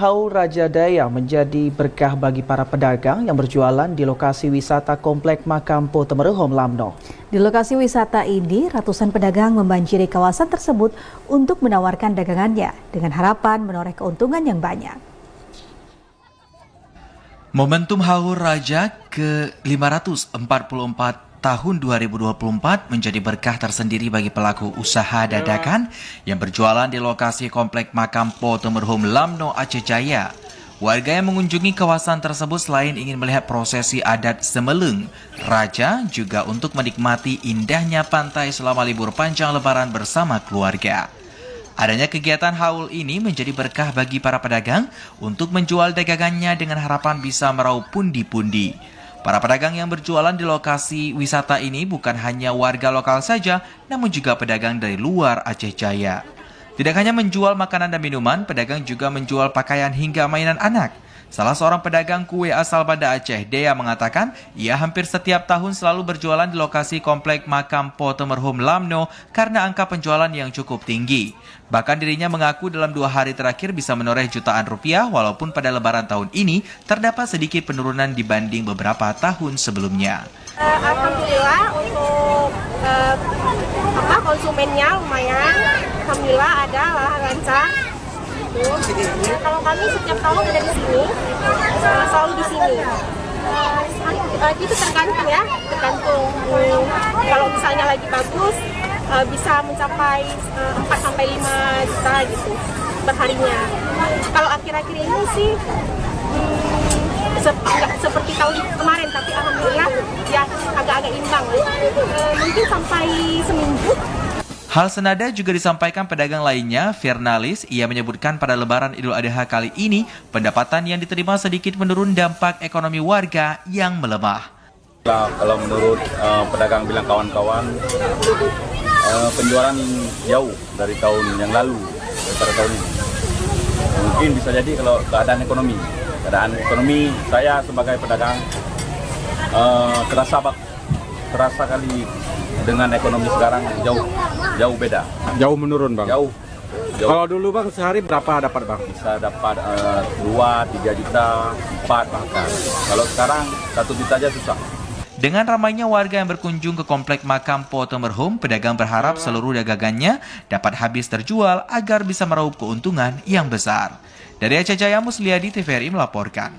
Haul Rajadaya menjadi berkah bagi para pedagang yang berjualan di lokasi wisata Komplek Makam Po Temerhum, Lamno. Di lokasi wisata ini, ratusan pedagang membanjiri kawasan tersebut untuk menawarkan dagangannya dengan harapan menoreh keuntungan yang banyak. Momentum Haul Raja ke-544 tahun 2024 menjadi berkah tersendiri bagi pelaku usaha dadakan yang berjualan di lokasi Komplek Makam Po Temerhum, Lamno, Aceh Jaya. Warga yang mengunjungi kawasan tersebut selain ingin melihat prosesi adat Semeleng Raja, juga untuk menikmati indahnya pantai selama libur panjang Lebaran bersama keluarga. Adanya kegiatan haul ini menjadi berkah bagi para pedagang untuk menjual dagangannya dengan harapan bisa meraup pundi-pundi. Para pedagang yang berjualan di lokasi wisata ini bukan hanya warga lokal saja, namun juga pedagang dari luar Aceh Jaya. Tidak hanya menjual makanan dan minuman, pedagang juga menjual pakaian hingga mainan anak. Salah seorang pedagang kue asal Banda Aceh, Dea, mengatakan ia hampir setiap tahun selalu berjualan di lokasi Komplek Makam Po Temerhum, Lamno karena angka penjualan yang cukup tinggi. Bahkan dirinya mengaku dalam 2 hari terakhir bisa menoreh jutaan rupiah walaupun pada Lebaran tahun ini terdapat sedikit penurunan dibanding beberapa tahun sebelumnya. Alhamdulillah untuk konsumennya lumayan, alhamdulillah ada lah lancar. Kalau kami setiap tahun ada di sini, selalu di sini. Itu tergantung ya, tergantung. Kalau misalnya lagi bagus, bisa mencapai 4-5 juta gitu perharinya. Kalau akhir-akhir ini sih nggak seperti tahun kemarin, tapi alhamdulillah ya agak-agak imbang. Mungkin sampai seminggu. Hal senada juga disampaikan pedagang lainnya, Firnalis. Ia menyebutkan pada Lebaran Idul Adha kali ini, pendapatan yang diterima sedikit menurun dampak ekonomi warga yang melemah. Kalau menurut pedagang bilang kawan-kawan, penjualan jauh dari tahun yang lalu, daripada tahun ini. Mungkin bisa jadi kalau keadaan ekonomi saya sebagai pedagang terasa kali dengan ekonomi sekarang jauh beda. Jauh menurun, Bang? Jauh. Kalau dulu, Bang, sehari berapa dapat, Bang? Bisa dapat 2-3 juta, 4 bahkan. Kalau sekarang 1 juta aja susah. Dengan ramainya warga yang berkunjung ke Komplek Makam Po Temerhum, pedagang berharap seluruh dagangannya dapat habis terjual agar bisa meraup keuntungan yang besar. Dari Aceh Jaya, Musliadi, TVRI melaporkan.